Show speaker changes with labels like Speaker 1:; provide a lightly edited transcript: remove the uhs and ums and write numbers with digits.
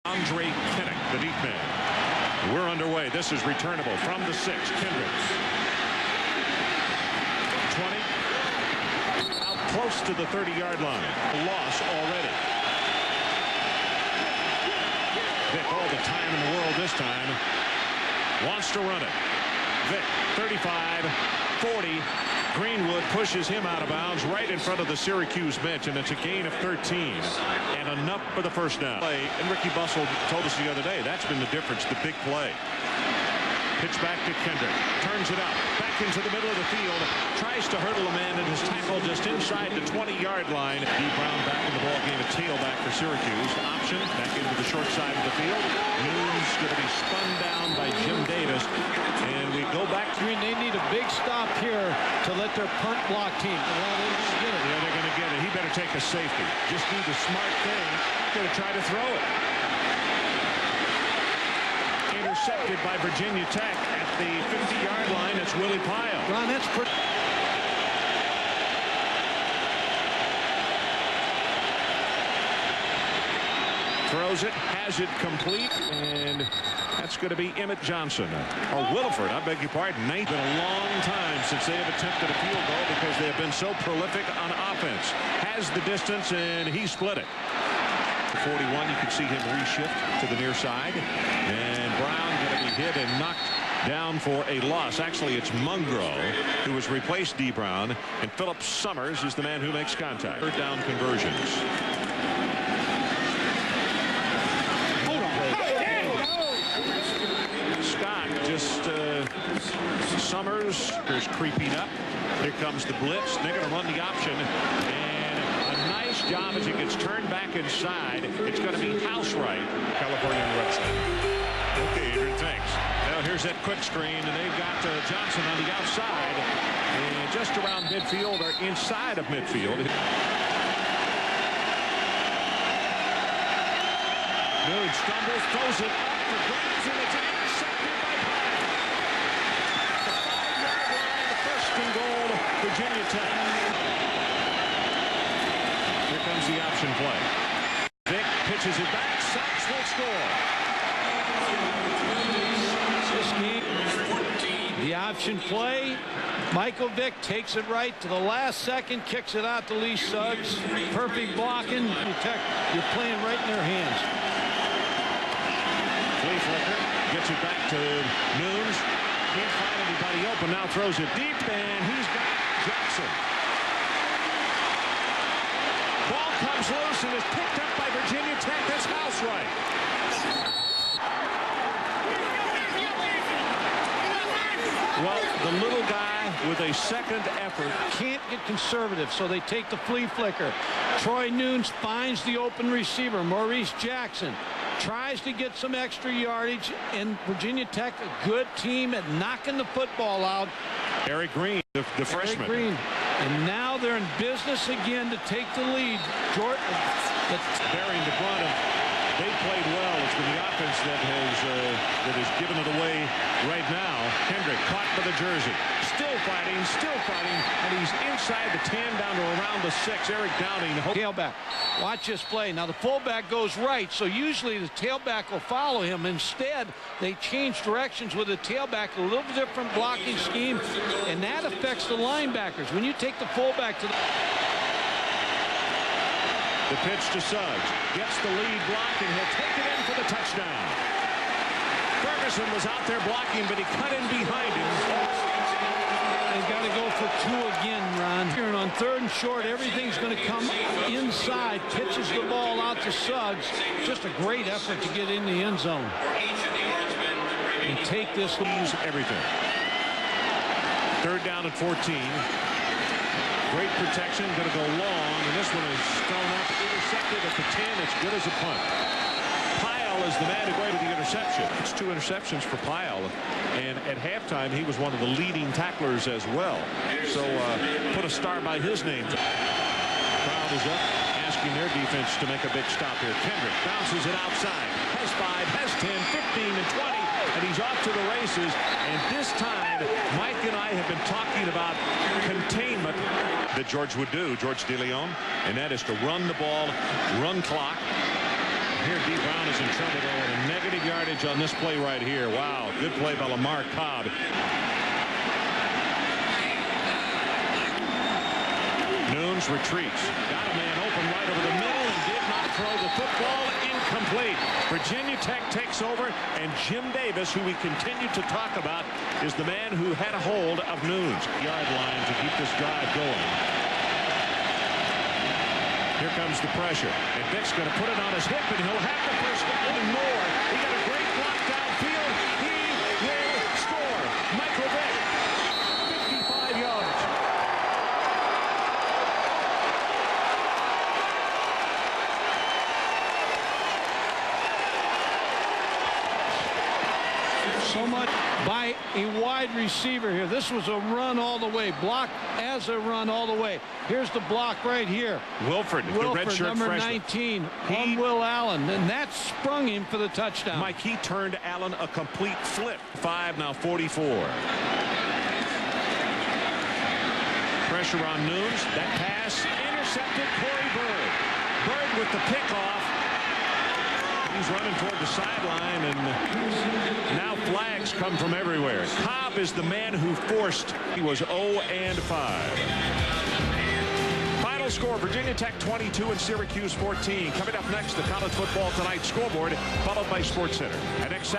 Speaker 1: Andre Kinnick, the deep man. We're underway. This is returnable from the 6. Kendricks. 20. Out close to the 30-yard line. A loss already. Vick, all the time in the world this time. Wants to run it. Vick, 35, 40. Greenwood pushes him out of bounds right in front of the Syracuse bench, and it's a gain of 13 and enough for the first down. And Ricky Bustle told us the other day that's been the difference, the big play. Pitch back to Kendrick, turns it up, back into the middle of the field, tries to hurdle a man, and his tackle just inside the 20-yard line. D. Brown back in the ball game, a tailback for Syracuse. Option back into the short side of the field. Noon's going to be spun down by Jim Davis, and we go back to.
Speaker 2: They need a big stop here to let their punt block team.
Speaker 1: Yeah, they're going to get it. He better take a safety. Just do the smart thing. Going to try to throw it. Intercepted by Virginia Tech at the 50-yard line. It's Willie Pyle.
Speaker 2: Ron, that's pretty.
Speaker 1: Throws it, has it complete, and that's going to be Emmett Johnson. Or Williford, I beg your pardon. It's been a long time since they have attempted a field goal because they have been so prolific on offense. Has the distance, and he split it. 41, you can see him reshift to the near side. And Brown going to be hit and knocked down for a loss. Actually, it's Mungro who has replaced D. Brown, and Philip Summers is the man who makes contact. Third down conversions. Scott just Summers is creeping up. Here comes the blitz. They're going to run the option. And a nice job as it gets turned back inside. It's going to be Housewright. California Redstone. Okay, Adrian, thanks. Now here's that quick screen, and they've got Johnson on the outside. And just around midfield or inside of midfield. Noon stumbles, throws it up for grabs, and it's intercepted by Pyle. The 5-yard line, the first and goal, Virginia Tech. Here comes the option play. Vick pitches it back. Sox will score.
Speaker 2: This game, the option play. Michael Vick takes it right to the last second, kicks it out to Lee Suggs. Perfect blocking. You're playing right in their hands.
Speaker 1: Flea flicker gets it back to Noons. Can't find anybody open. Now throws it deep, and he's got Jackson. Ball comes loose and is picked up by Virginia Tech. That's Housewright. Well, the little guy with a second effort
Speaker 2: can't get conservative, so they take the flea flicker. Troy Noons finds the open receiver, Maurice Jackson. Tries to get some extra yardage, and Virginia Tech, a good team at knocking the football out.
Speaker 1: Eric Green, the freshman.
Speaker 2: Eric Green. And now they're in business again to take the lead.
Speaker 1: Bearing the brunt of, they played well. It's been the offense that has given it away right now. Kendrick caught by the jersey. Still fighting, and he's inside the 10 down to around the 6. Eric Downing.
Speaker 2: Tailback. Watch this play. Now the fullback goes right, so usually the tailback will follow him. Instead, they change directions with the tailback, a little different blocking scheme, and that affects the linebackers. When you take the fullback to
Speaker 1: the pitch to Suggs. Gets the lead block, and he'll take it in for the touchdown. Ferguson was out there blocking, but he cut in behind him.
Speaker 2: They've got to go for 2 again, Ron. Here and on 3rd and short, everything's going to come inside. Pitches the ball out to Suggs. Just a great effort to get in the end zone. And take this.
Speaker 1: Lose everything. 3rd down at 14. Great protection, going to go long, and this one is thrown up, intercepted at the 10. It's good as a punt. Pyle is the man who gave the interception. It's 2 interceptions for Pyle, and at halftime he was one of the leading tacklers as well. So put a star by his name. Crowd is up, asking their defense to make a big stop here. Kendrick bounces it outside, has 5, has 10, 15, and 20, and he's off to the races. And this time, Mike and I have been talking about containment that George would do, George DeLeon, and that is to run the ball, run clock. Here D. Brown is in trouble. yardage on this play right here. Wow, good play by Lamar Cobb. Nunes retreats. Got a man open right over the middle and did not throw the football. Incomplete. Virginia Tech takes over, and Jim Davis, who we continue to talk about, is the man who had a hold of Nunes. Yard line to keep this drive going. Here comes the pressure, and Vick's going to put it on his hip, and he'll have the first down and more. He got a great block downfield. He will score. Michael Vick, 55 yards.
Speaker 2: So much by a wide receiver here. This was a run all the way. Block as a run all the way. Here's the block right here.
Speaker 1: Wilford, the redshirt
Speaker 2: number
Speaker 1: freshman.
Speaker 2: 19 on Will Allen, and that sprung him for the touchdown.
Speaker 1: Mike, he turned Allen a complete flip. 5 now 44. Pressure on Nunes. That pass intercepted. Corey Bird. Bird with the pickoff. He's running toward the sideline, and now flags come from everywhere. Cobb is the man who forced. He was 0-5. Final score, Virginia Tech 22 and Syracuse 14. Coming up next, the College Football Tonight scoreboard, followed by SportsCenter. And next